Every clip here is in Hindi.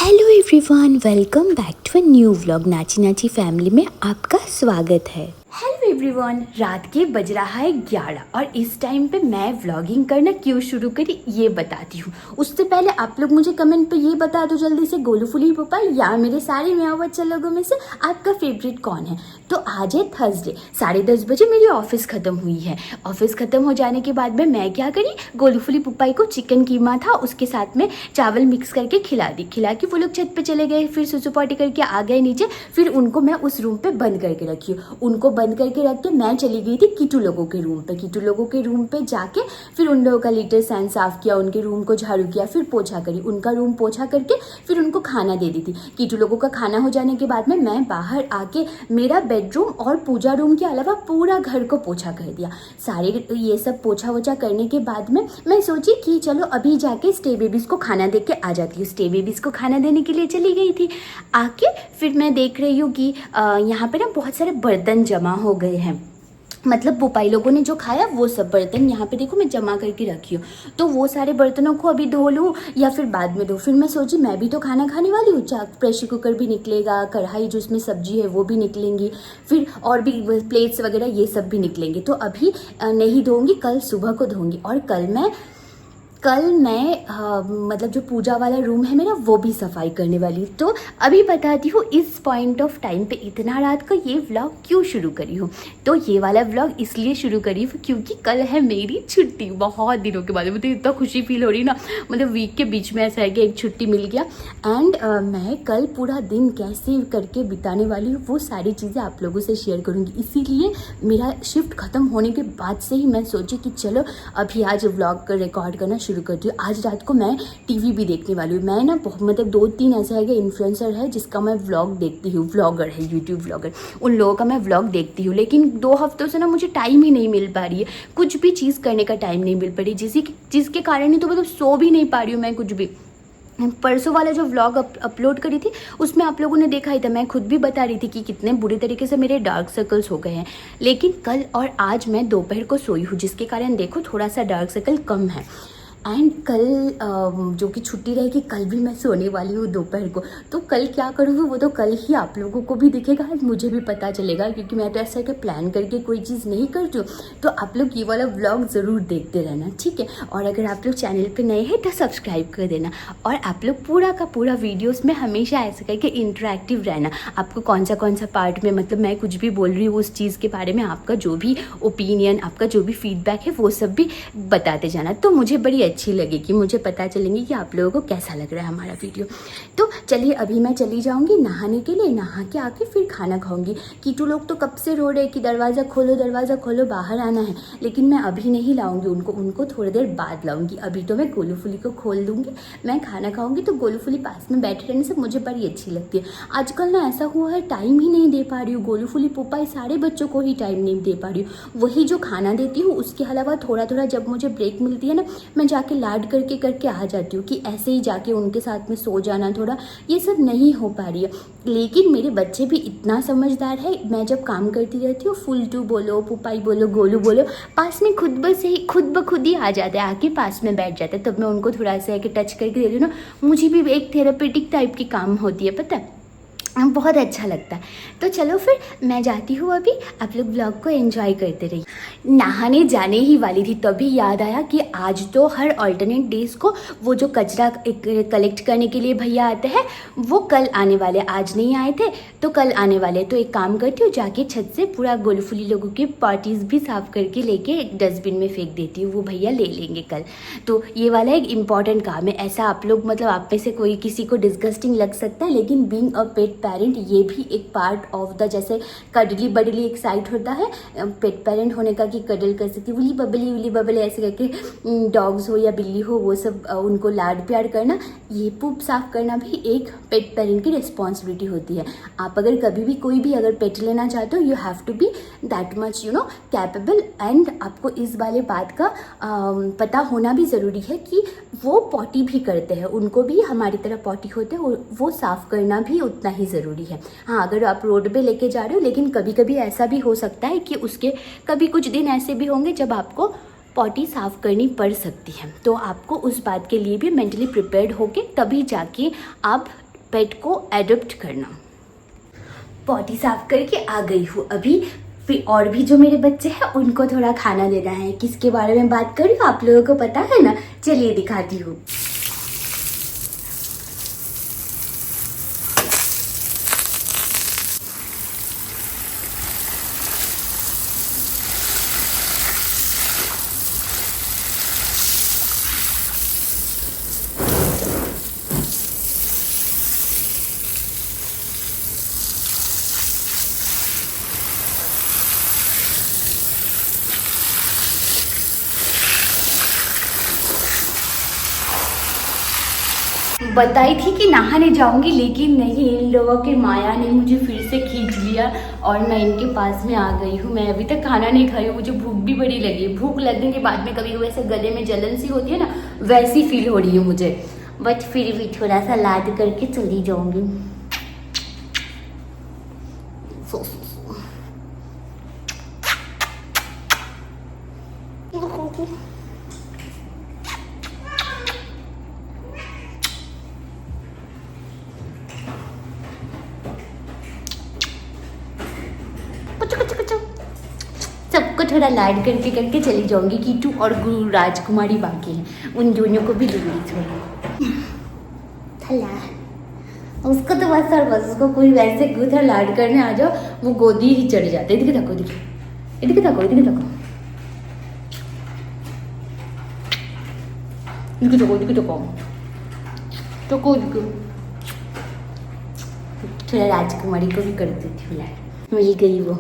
Hello everyone, welcome back to a new vlog. Nachi Nachi family में आपका स्वागत है। हेलो एवरीवन, रात के बज रहा है 11 और इस टाइम पे मैं व्लॉगिंग करना क्यों शुरू करी ये बताती हूँ। उससे पहले आप लोग मुझे कमेंट पे ये बता दो जल्दी से, गोलू फुली पप्पा या मेरे सारे म्याऊं बच्चा लोगों में से आपका फेवरेट कौन है। तो आज है थर्सडे, 10:30 बजे मेरी ऑफिस ख़त्म हुई है। ऑफिस ख़त्म हो जाने के बाद में मैं क्या करी, गोलू फुली पप्पाई को चिकन कीमा था उसके साथ में चावल मिक्स करके खिला के वो लोग छत पे चले गए, फिर सुसु पॉटी करके आ गए नीचे। फिर उनको मैं उस रूम पे बंद करके रखी हूँ। उनको बंद करके रख के मैं चली गई थी कीटू लोगों के रूम पे जाके फिर उन लोगों का लिटर सैंड साफ किया, उनके रूम को झाड़ू किया, फिर पोछा करी, उनका रूम पोछा करके फिर उनको खाना दे दी थी। कीटू लोगों का खाना हो जाने के बाद में मैं बाहर आके मेरा बेडरूम और पूजा रूम के अलावा पूरा घर को पोछा कर दिया। सारे ये सब पोछा वोछा करने के बाद में मैं सोची कि चलो अभी जाके स्टे बेबीज़ को खाना दे के आ जाती हूँ। स्टे बेबीज़ को खाना देने के लिए चली गई थी। आके फिर मैं देख रही हूँ कि यहाँ पे ना बहुत सारे बर्तन जमा हो गए हैं। मतलब पुपाई लोगों ने जो खाया वो सब बर्तन यहाँ पे देखो मैं जमा करके रखी हूँ। तो वो सारे बर्तनों को अभी धो लूँ या फिर बाद में धो। फिर मैं सोची मैं भी तो खाना खाने वाली हूँ, प्रेशर कुकर भी निकलेगा, कढ़ाई जो उसमें सब्जी है वो भी निकलेंगी, फिर और भी प्लेट्स वगैरह ये सब भी निकलेंगे। तो अभी नहीं धोऊंगी, कल सुबह को धोऊंगी। और कल मैं मतलब जो पूजा वाला रूम है मेरा वो भी सफाई करने वाली हूँ। तो अभी बताती हूँ इस पॉइंट ऑफ टाइम पे इतना रात को ये व्लॉग क्यों शुरू करी हूँ। तो ये वाला व्लॉग इसलिए शुरू करी हूँ क्योंकि कल है मेरी छुट्टी। बहुत दिनों के बाद मुझे इतना खुशी फील हो रही ना, मतलब वीक के बीच में ऐसा है कि एक छुट्टी मिल गया। एंड मैं कल पूरा दिन कैसे करके बिताने वाली हूँ वो सारी चीज़ें आप लोगों से शेयर करूँगी। इसीलिए मेरा शिफ्ट ख़त्म होने के बाद से ही मैं सोची कि चलो अभी आज व्लॉग का रिकॉर्ड करना शुरू करती हूँ। आज रात को मैं टीवी भी देखने वाली हूँ। मैं ना बहुत मतलब 2-3 ऐसा है कि इन्फ्लुएंसर है जिसका मैं व्लॉग देखती हूँ, व्लॉगर है, यूट्यूब व्लॉगर, उन लोगों का मैं व्लॉग देखती हूँ। लेकिन 2 हफ्तों से ना मुझे टाइम ही नहीं मिल पा रही है, कुछ भी चीज़ करने का टाइम नहीं मिल पा रही, जिसके कारण ही तो मतलब सो भी नहीं पा रही हूँ मैं कुछ भी। परसों वाला जो व्लॉग अपलोड करी थी उसमें आप लोगों ने देखा ही था, मैं खुद भी बता रही थी कि कितने बुरी तरीके से मेरे डार्क सर्कल्स हो गए हैं। लेकिन कल और आज मैं दोपहर को सोई हूँ जिसके कारण देखो थोड़ा सा डार्क सर्कल कम है। एंड कल जो कि छुट्टी रहेगी कल भी मैं सोने वाली हूँ दोपहर को। तो कल क्या करूँगी वो तो कल ही आप लोगों को भी दिखेगा, मुझे भी पता चलेगा, क्योंकि मैं तो ऐसा कि प्लान करके कोई चीज़ नहीं करती हूँ। तो आप लोग ये वाला व्लॉग ज़रूर देखते रहना, ठीक है। और अगर आप लोग चैनल पे नए हैं तो सब्सक्राइब कर देना। और आप लोग पूरा का पूरा वीडियोज़ में हमेशा ऐसा करके इंटरेक्टिव रहना। आपको कौन सा पार्ट में मतलब मैं कुछ भी बोल रही हूँ उस चीज़ के बारे में आपका जो भी ओपिनियन, आपका जो भी फीडबैक है वो सब भी बताते जाना। तो मुझे बड़ी अच्छी लगेगी, मुझे पता चलेंगे कि आप लोगों को कैसा लग रहा है हमारा वीडियो। तो चलिए अभी मैं चली जाऊंगी नहाने के लिए, नहा के आके फिर खाना खाऊंगी। कीटू लोग तो कब से रो रहे कि दरवाज़ा खोलो बाहर आना है, लेकिन मैं अभी नहीं लाऊंगी उनको थोड़ी देर बाद लाऊंगी। अभी तो मैं गोलू फुली को खोल दूंगी, मैं खाना खाऊंगी। तो गोलू फुली पास में बैठे रहने से मुझे बड़ी अच्छी लगती है। आजकल ना ऐसा हुआ है टाइम ही नहीं दे पा रही हूँ, गोलू फुली पोपाई सारे बच्चों को ही टाइम नहीं दे पा रही हूँ। वही जो खाना देती हूँ उसके अलावा थोड़ा जब मुझे ब्रेक मिलती है ना मैं जाके लाड करके आ जाती हूँ कि ऐसे ही जाके उनके साथ में सो जाना, थोड़ा ये सब नहीं हो पा रही है। लेकिन मेरे बच्चे भी इतना समझदार है, मैं जब काम करती रहती हूँ फुलटू बोलो, पुपाई बोलो, गोलू बोलो, पास में खुद ब खुद ही आ जाते हैं, आके पास में बैठ जाते हैं। तब मैं उनको थोड़ा सा है कि टच करके दे रही हूँ ना, मुझे भी एक थेरेपेटिक टाइप की काम होती है, पता है, बहुत अच्छा लगता है। तो चलो फिर मैं जाती हूँ अभी, आप लोग ब्लॉग को एंजॉय करते रहिए। नहाने जाने ही वाली थी तभी याद आया कि आज तो हर अल्टरनेट डेज को वो जो कचरा कलेक्ट करने के लिए भैया आते हैं वो कल आने वाले, आज नहीं आए थे तो कल आने वाले। तो एक काम करती हूँ, जाके छत से पूरा गोलफुली लोगों के पार्टीज भी साफ करके लेके एक डस्टबिन में फेंक देती हूँ, वो भैया ले लेंगे कल। तो ये वाला एक इम्पॉर्टेंट काम है। ऐसा आप लोग मतलब आप में से कोई किसी को डिस्गस्टिंग लग सकता है, लेकिन बीइंग अ पेट पेरेंट ये भी एक पार्ट ऑफ द, जैसे कडली बडली एक साइड होता है पेट पेरेंट होने का कि कडल कर सकती, उली बबली ऐसे करके डॉग्स हो या बिल्ली हो वो सब उनको लाड प्यार करना, ये पूप साफ करना भी एक पेट पेरेंट की रिस्पॉन्सिबिलिटी होती है। आप अगर कभी भी कोई भी अगर पेट लेना चाहते हो you have to be that much capable. And आपको इस वाले बात का पता होना भी ज़रूरी है कि वो पॉटी भी करते हैं, उनको भी हमारी तरह पॉटी होते हैं, वो साफ़ करना भी उतना ही ज़रूरी है। हाँ, अगर आप रोड पे लेके जा रहे हो, लेकिन कभी कभी ऐसा भी हो सकता है कि उसके कभी कुछ दिन ऐसे भी होंगे जब आपको पॉटी साफ़ करनी पड़ सकती है। तो आपको उस बात के लिए भी मेंटली प्रिपेयर्ड होके तभी जाके आप पेट को एडॉप्ट करना। पॉटी साफ करके आ गई हूँ अभी। फिर और भी जो मेरे बच्चे हैं उनको थोड़ा खाना देना है। किसके बारे में बात कर रही हूँ आप लोगों को पता है ना, चलिए दिखाती हूँ। बताई थी कि नहाने जाऊंगी, लेकिन नहीं, इन लोगों के माया ने मुझे फिर से खींच लिया और मैं इनके पास में आ गई हूँ। मैं अभी तक खाना नहीं खाई हूँ, मुझे भूख भी बड़ी लगी है। भूख लगने के बाद में कभी वैसे गले में जलन सी होती है ना, वैसी फील हो रही है मुझे। बट फिर भी थोड़ा सा लाद करके चली जाऊंगी। सबको थोड़ा लाड करके करके चली जाऊंगी। कीटू और गुरु राजकुमारी बाकी हैं, उन दोनों को भी लूंगी थोड़ा थला। उसको तो बस और बस उसको कोई वैसे गुथा लाड करने आ जाओ, वो गोदी ही चढ़ जाते। इधर तको, इधर तको, इधर तको, इधर तको, इधर तको, टको इधर। थोड़ा राजकुमारी को भी कर देती हूँ लाड, मिल गई वो।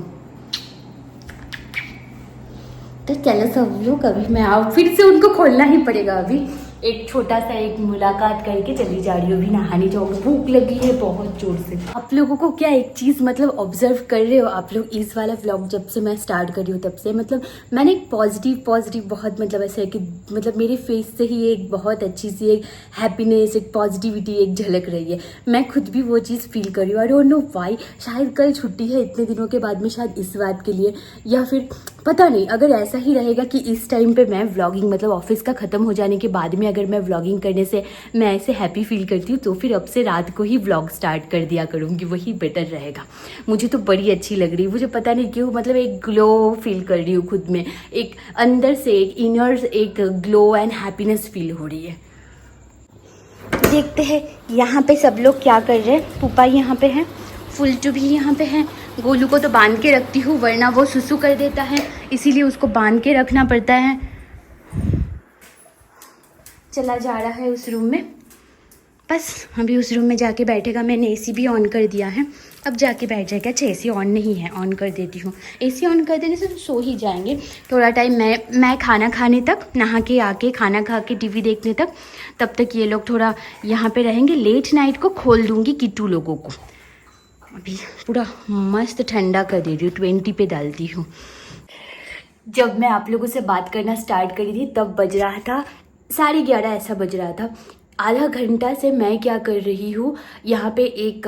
तो चलो सब लोग, अभी मैं फिर से उनको खोलना ही पड़ेगा। अभी एक छोटा सा एक मुलाकात करके चली जा रही हूँ। अभी नहाने जाऊंगी, भूख लगी है बहुत जोर से। आप लोगों को क्या एक चीज़ मतलब ऑब्जर्व कर रहे हो आप लोग, इस वाला व्लॉग जब से मैं स्टार्ट करी हूँ तब से मतलब मैंने एक पॉजिटिव बहुत मतलब ऐसा है कि मतलब मेरे फेस से ही एक बहुत अच्छी सी एक हैप्पीनेस, एक पॉजिटिविटी एक झलक रही है। मैं खुद भी वो चीज़ फील कर रही हूँ। आई डोंट नो व्हाई, शायद कल छुट्टी है इतने दिनों के बाद में, शायद इस बात के लिए, या फिर पता नहीं। अगर ऐसा ही रहेगा कि इस टाइम पे मैं व्लॉगिंग मतलब ऑफिस का ख़त्म हो जाने के बाद में अगर मैं व्लॉगिंग करने से मैं ऐसे हैप्पी फील करती हूँ, तो फिर अब से रात को ही व्लॉग स्टार्ट कर दिया करूँगी, वही बेटर रहेगा। मुझे तो बड़ी अच्छी लग रही है, मुझे पता नहीं क्यों मतलब एक ग्लो फील कर रही हूँ खुद में, एक अंदर से एक इनर एक ग्लो एंड हैप्पीनेस फील हो रही है। देखते हैं यहाँ पे सब लोग क्या कर रहे हैं। पुपा यहाँ पे हैं, फुलटू भी यहाँ पे हैं। गोलू को तो बांध के रखती हूँ वरना वो सुसु कर देता है, इसीलिए उसको बांध के रखना पड़ता है। चला जा रहा है उस रूम में, बस अभी उस रूम में जाके बैठेगा। मैंने एसी भी ऑन कर दिया है, अब जाके बैठ जाएगा। अच्छा एसी ऑन नहीं है, ऑन कर देती हूँ। एसी ऑन कर देने से तो सो ही जाएंगे थोड़ा टाइम। मैं खाना खाने तक, नहा के आके खाना खा के टीवी देखने तक, तब तक ये लोग थोड़ा यहाँ पे रहेंगे। लेट नाइट को खोल दूँगी किट्टू लोगों को। अभी पूरा मस्त ठंडा कर दे रही हूँ, 20 पे डालती हूँ। जब मैं आप लोगों से बात करना स्टार्ट करी थी तब बज रहा था 11:30 ऐसा बज रहा था। आधा घंटा से मैं क्या कर रही हूँ, यहाँ पे एक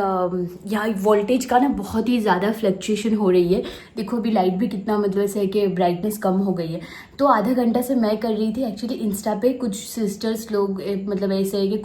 यहाँ वोल्टेज का ना बहुत ही ज़्यादा फ्लक्चुएशन हो रही है। देखो अभी लाइट भी कितना मतलब ऐसा है कि ब्राइटनेस कम हो गई है। तो आधा घंटा से मैं कर रही थी एक्चुअली। इंस्टा पे कुछ सिस्टर्स लोग मतलब ऐसे है कि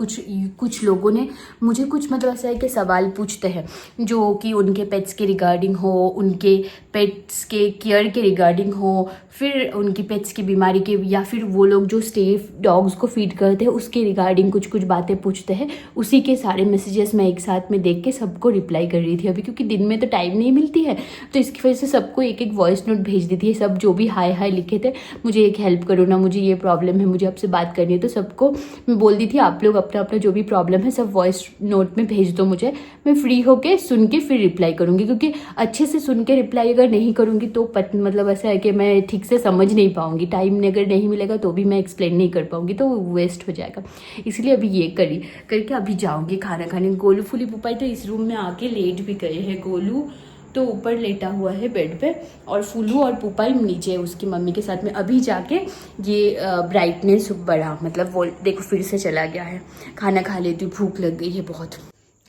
कुछ लोगों ने मुझे कुछ मतलब ऐसा है कि सवाल पूछते हैं जो कि उनके पेट्स के रिगार्डिंग हो, उनके पेट्स के केयर के रिगार्डिंग हो, फिर उनकी पेट्स की बीमारी के, या फिर वो लोग जो स्टे डॉग्स को फीड करते हैं उसके रिगार्डिंग कुछ बातें पूछते हैं। उसी के सारे मैसेजेस मैं एक साथ में देख के सबको रिप्लाई कर रही थी अभी, क्योंकि दिन में तो टाइम नहीं मिलती है, तो इसकी वजह से सबको एक एक वॉइस नोट भेज दी थी। सब जो भी हाय हाय लिखे थे, मुझे एक हेल्प करो ना, मुझे ये प्रॉब्लम है, मुझे आपसे बात करनी है, तो सबको मैं बोल दी थी आप लोग अपना अपना जो भी प्रॉब्लम है सब वॉइस नोट में भेज दो मुझे। मैं फ्री होके सुन के फिर रिप्लाई करूँगी, क्योंकि अच्छे से सुन के रिप्लाई अगर नहीं करूँगी तो मतलब ऐसा है कि मैं ठीक से समझ नहीं पाऊँगी। टाइम अगर नहीं मिलेगा तो भी मैं एक्सप्लेन नहीं कर पाऊँगी, तो वो वेस्ट हो जाएगा। इसलिए अभी ये करके अभी जाऊँगी खाना खाने। गोलू फुली पुपाई तो इस रूम में आके लेट भी गए हैं। गोलू तो ऊपर लेटा हुआ है बेड पे, और फुलू और पुपाई नीचे है उसकी मम्मी के साथ में। अभी जाके ये ब्राइटनेस बढ़ा, मतलब वो देखो फिर से चला गया है। खाना खा लेती हूँ, भूख लग गई है बहुत।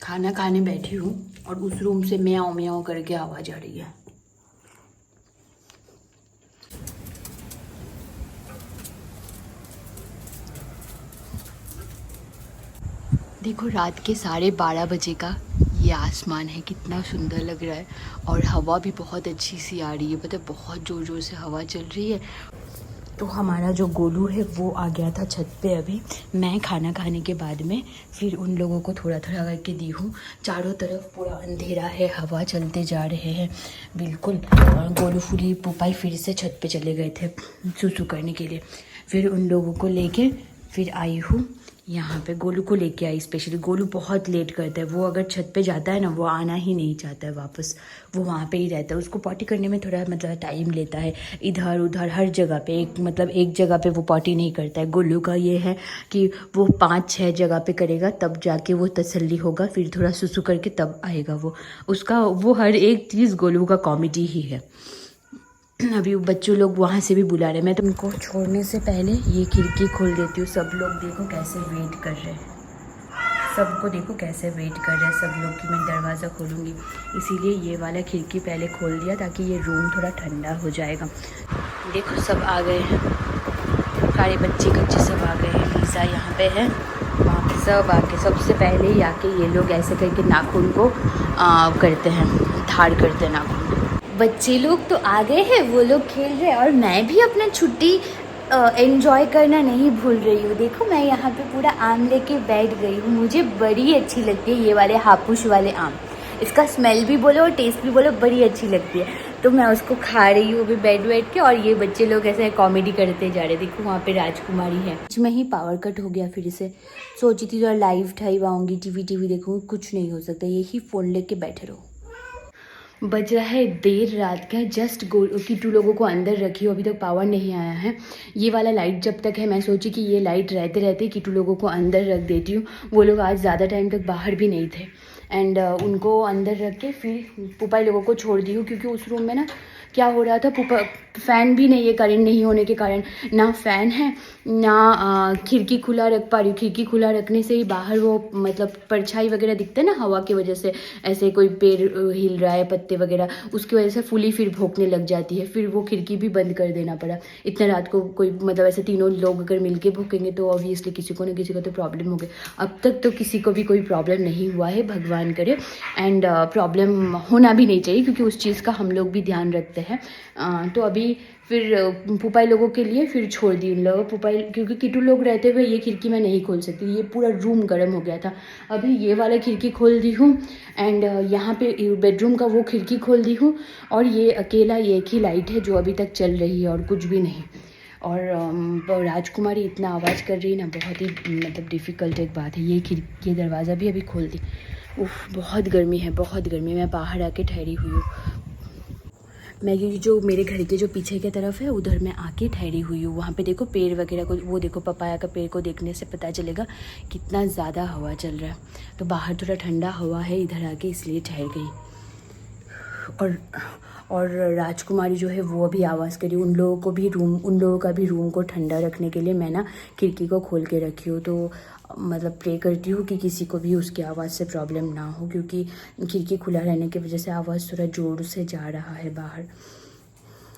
खाना खाने बैठी हूँ और उस रूम से म्याऊं म्याऊं करके आवाज़ आ रही है। देखो रात के 12:30 बजे का ये आसमान है, कितना सुंदर लग रहा है और हवा भी बहुत अच्छी सी आ रही है, पता है बहुत ज़ोर ज़ोर से हवा चल रही है। तो हमारा जो गोलू है वो आ गया था छत पे अभी। मैं खाना खाने के बाद में फिर उन लोगों को थोड़ा थोड़ा करके दी हूँ। चारों तरफ पूरा अंधेरा है, हवा चलते जा रहे हैं बिल्कुल। और गोलू फूली पुपाई फिर से छत पे चले गए थे सुसु करने के लिए। फिर उन लोगों को लेके फिर आई हूँ यहाँ पे। गोलू को लेके आई स्पेशली। गोलू बहुत लेट करता है, वो अगर छत पे जाता है ना वो आना ही नहीं चाहता है वापस, वो वहाँ पे ही रहता है। उसको पॉटी करने में थोड़ा मतलब टाइम लेता है, इधर उधर हर जगह पे एक जगह पे वो पॉटी नहीं करता है। गोलू का ये है कि वो 5-6 जगह पे करेगा तब जाके वो तसल्ली होगा, फिर थोड़ा सुसु करके तब आएगा वो। उसका वो हर एक चीज़ गोलू का कॉमेडी ही है। अभी बच्चों लोग वहाँ से भी बुला रहे हैं। मैं तुमको छोड़ने से पहले ये खिड़की खोल देती हूँ। सब लोग देखो कैसे वेट कर रहे हैं, सबको देखो कैसे वेट कर रहे हैं सब लोग कि मैं दरवाज़ा खोलूँगी, इसीलिए ये वाला खिड़की पहले खोल दिया ताकि ये रूम थोड़ा ठंडा हो जाएगा। देखो सब आ गए हैं, सारे बच्चे कच्चे सब आ गए हैं। लीज़ा यहाँ पे है, वहाँ पे सब आके सबसे पहले ही आके ये लोग ऐसे करके नाखून को करते हैं, धार करते हैं नाखून। बच्चे लोग तो आ गए हैं, वो लोग खेल रहे हैं और मैं भी अपना छुट्टी एंजॉय करना नहीं भूल रही हूँ। देखो मैं यहाँ पे पूरा आम लेके बैठ गई हूँ। मुझे बड़ी अच्छी लगती है ये वाले हापुस वाले आम। इसका स्मेल भी बोलो और टेस्ट भी बोलो, बड़ी अच्छी लगती है। तो मैं उसको खा रही हूँ अभी बैठ के। और ये बच्चे लोग ऐसे कॉमेडी करते जा रहे। देखो वहाँ पे राजकुमारी है। इसमें ही पावर कट हो गया फिर से। सोची थी जो लाइव ठाइव आऊँगी, टीवी देखूँगी, कुछ नहीं हो सकता, यही फ़ोन लेके बैठे रहो। बज रहा है देर रात का। जस्ट किट्टू लोगों को अंदर रखी हो, अभी तक पावर नहीं आया है। ये वाला लाइट जब तक है, मैं सोची कि ये लाइट रहते रहते किट्टू लोगों को अंदर रख देती हूँ। वो लोग आज ज़्यादा टाइम तक बाहर भी नहीं थे एंड उनको अंदर रख के फिर पुपाई लोगों को छोड़ दी हूँ। क्योंकि उस रूम में ना क्या हो रहा था, फ़ैन भी नहीं है, करंट नहीं होने के कारण ना फ़ैन है ना खिड़की खुला रख पा रही हूँ। खिड़की खुला रखने से ही बाहर वो मतलब परछाई वगैरह दिखते हैं ना हवा की वजह से, ऐसे कोई पेड़ हिल रहा है पत्ते वगैरह, उसकी वजह से फुली फिर भौंकने लग जाती है। फिर वो खिड़की भी बंद कर देना पड़ा। इतने रात को कोई मतलब ऐसे तीनों लोग अगर मिल के भौंकेंगे तो ऑब्वियसली किसी को ना किसी को तो प्रॉब्लम हो गई। अब तक तो किसी को भी कोई प्रॉब्लम नहीं हुआ है, भगवान करे। एंड प्रॉब्लम होना भी नहीं चाहिए क्योंकि उस चीज़ का हम लोग भी ध्यान रखते हैं। तो अभी फिर पुपाई लोगों के लिए फिर छोड़ दी उन लोगों पुपाई, क्योंकि किट्टू लोग रहते हुए ये खिड़की मैं नहीं खोल सकती, ये पूरा रूम गर्म हो गया था। अभी ये वाला खिड़की खोल दी हूँ एंड यहाँ पे बेडरूम का वो खिड़की खोल दी हूँ। और ये अकेला एक ही लाइट है जो अभी तक चल रही है और कुछ भी नहीं। और राजकुमारी इतना आवाज़ कर रही है ना, बहुत ही मतलब डिफ़िकल्ट एक बात है। ये दरवाज़ा भी अभी खोल दी। उफ बहुत गर्मी है, बहुत गर्मी। मैं बाहर आके ठहरी हुई हूँ। मैं ये जो मेरे घर के जो पीछे की तरफ है उधर मैं आके ठहरी हुई हूँ। वहाँ पे देखो पेड़ वगैरह को, वो देखो पपाया का पेड़ को देखने से पता चलेगा कितना ज़्यादा हवा चल रहा है। तो बाहर थोड़ा ठंडा हवा है इधर आके, इसलिए ठहर गई। और राजकुमारी जो है वो अभी आवाज़ करी। उन लोगों का भी रूम को ठंडा रखने के लिए मैं ना खिड़की को खोल के रखी हूँ। तो मतलब प्रे करती हूँ कि किसी को भी उसकी आवाज़ से प्रॉब्लम ना हो, क्योंकि खिड़की खुला रहने की वजह से आवाज़ थोड़ा ज़ोर से जा रहा है बाहर।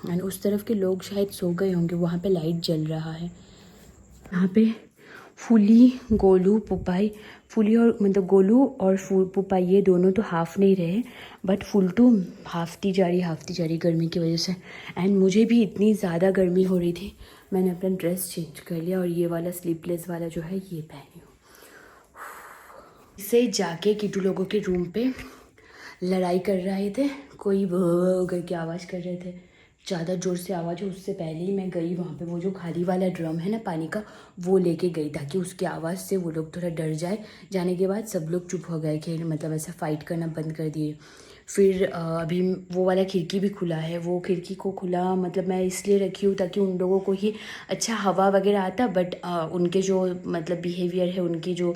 एंड उस तरफ के लोग शायद सो गए होंगे, वहाँ पे लाइट जल रहा है। यहाँ पे फूली, गोलू, पुपाई, फूली और मतलब गोलू और पुपाई ये दोनों तो हाफ नहीं रहे, बट फुलटू हाफती जा रही गर्मी की वजह से। एंड मुझे भी इतनी ज़्यादा गर्मी हो रही थी, मैंने अपना ड्रेस चेंज कर लिया और ये वाला स्लीपलेस वाला जो है ये पहनी हूँ। इससे जाके किट्टू लोगों के रूम पे लड़ाई कर रहे थे, कोई वो करके आवाज़ कर रहे थे, ज़्यादा ज़ोर से आवाज़ हो। उससे पहले ही मैं गई वहाँ पे, वो जो खाली वाला ड्रम है ना पानी का, वो लेके गई ताकि उसकी आवाज़ से वो लोग थोड़ा डर जाए। जाने के बाद सब लोग चुप हो गए, खेल मतलब ऐसा फ़ाइट करना बंद कर दिए। फिर अभी वो वाला खिड़की भी खुला है। वो खिड़की को खुला मतलब मैं इसलिए रखी हूँ ताकि उन लोगों को ही अच्छा हवा वगैरह आता, बट उनके जो मतलब बिहेवियर है, उनकी जो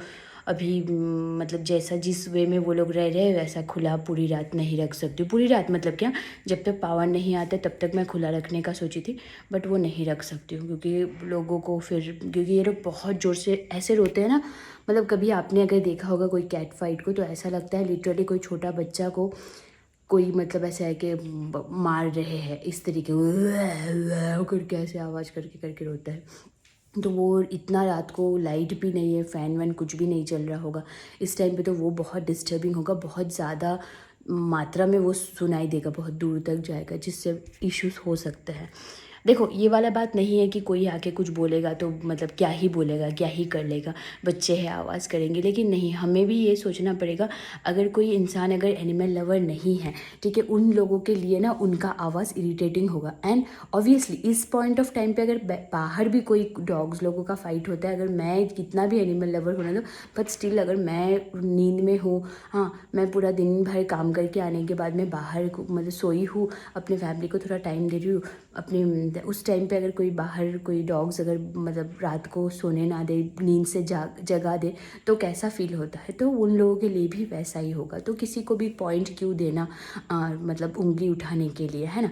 अभी मतलब जैसा जिस वे में वो लोग रह रहे हैं वैसा खुला पूरी रात नहीं रख सकती। पूरी रात मतलब क्या, जब तक पावर नहीं आता तब तक मैं खुला रखने का सोची थी, बट वो नहीं रख सकती हूँ क्योंकि लोगों को फिर, क्योंकि ये लोग बहुत ज़ोर से ऐसे रोते हैं ना। मतलब कभी आपने अगर देखा होगा कोई कैट फाइट को, तो ऐसा लगता है लिटरली कोई छोटा बच्चा को कोई मतलब ऐसा है कि मार रहे हैं, इस तरीके करके ऐसे आवाज़ करके रोता है। तो वो इतना रात को लाइट भी नहीं है, फ़ैन वैन कुछ भी नहीं चल रहा होगा इस टाइम पे, तो वो बहुत डिस्टर्बिंग होगा, बहुत ज़्यादा मात्रा में वो सुनाई देगा, बहुत दूर तक जाएगा, जिससे इश्यूज़ हो सकते हैं। देखो ये वाला बात नहीं है कि कोई आके कुछ बोलेगा तो मतलब क्या ही बोलेगा, क्या ही कर लेगा, बच्चे हैं आवाज़ करेंगे, लेकिन नहीं, हमें भी ये सोचना पड़ेगा अगर कोई इंसान अगर एनिमल लवर नहीं है, ठीक है, उन लोगों के लिए ना उनका आवाज़ इरिटेटिंग होगा। एंड ऑब्वियसली इस पॉइंट ऑफ टाइम पे अगर बाहर भी कोई डॉग्स लोगों का फाइट होता है, अगर मैं कितना भी एनिमल लवर होना दो, बट स्टिल अगर मैं नींद में हूँ, हाँ मैं पूरा दिन भर काम करके आने के बाद मैं बाहर मतलब सोई हूँ, अपने फैमिली को थोड़ा टाइम दे रही हूँ अपने, उस टाइम पे अगर कोई बाहर कोई डॉग्स अगर मतलब रात को सोने ना दे, नींद से जगा दे, तो कैसा फील होता है, तो उन लोगों के लिए भी वैसा ही होगा। तो किसी को भी पॉइंट क्यों देना मतलब उंगली उठाने के लिए, है ना।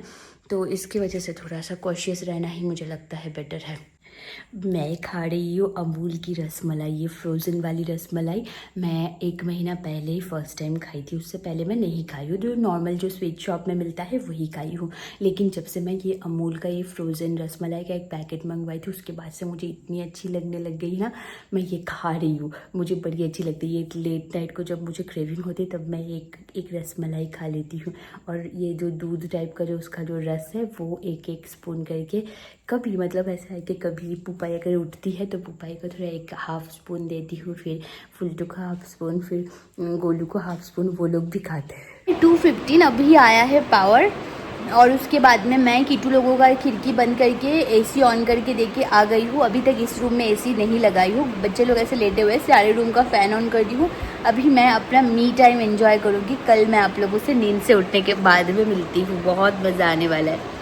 तो इसकी वजह से थोड़ा सा कॉशियस रहना ही मुझे लगता है बेटर है। मैं खा रही हूँ अमूल की रसमलाई, ये फ्रोज़न वाली रसमलाई। मैं 1 महीना पहले ही फ़र्स्ट टाइम खाई थी, उससे पहले मैं नहीं खाई हूँ, जो नॉर्मल जो स्वीट शॉप में मिलता है वही खाई हूँ। लेकिन जब से मैं ये अमूल का ये फ्रोज़न रसमलाई का एक पैकेट मंगवाई थी, उसके बाद से मुझे इतनी अच्छी लगने लग गई ना, मैं ये खा रही हूँ, मुझे बड़ी अच्छी लगती है। ये लेट नाइट को जब मुझे क्रेविंग होती है तब मैं एक रसमलाई खा लेती हूँ। और ये जो दूध टाइप का जो उसका जो रस है वो एक स्पून करके, कभी मतलब ऐसा है कि कभी पुपाई अगर उठती है तो पुपाई को थोड़ा 1 हाफ स्पून देती हूँ, फिर फुलटू को हाफ स्पून, फिर गोलू को हाफ स्पून, वो लोग भी खाते हैं। 2:15 अभी आया है पावर, और उसके बाद में मैं कीटू लोगों का खिड़की बंद करके एसी ऑन करके देके आ गई हूँ। अभी तक इस रूम में एसी नहीं लगाई हूँ, बच्चे लोग ऐसे लेटे हुए, सारे रूम का फ़ैन ऑन कर दी हूँ। अभी मैं अपना मी टाइम एंजॉय करूँगी। कल मैं आप लोगों से नींद से उठने के बाद में मिलती हूँ, बहुत मज़ा आने वाला है।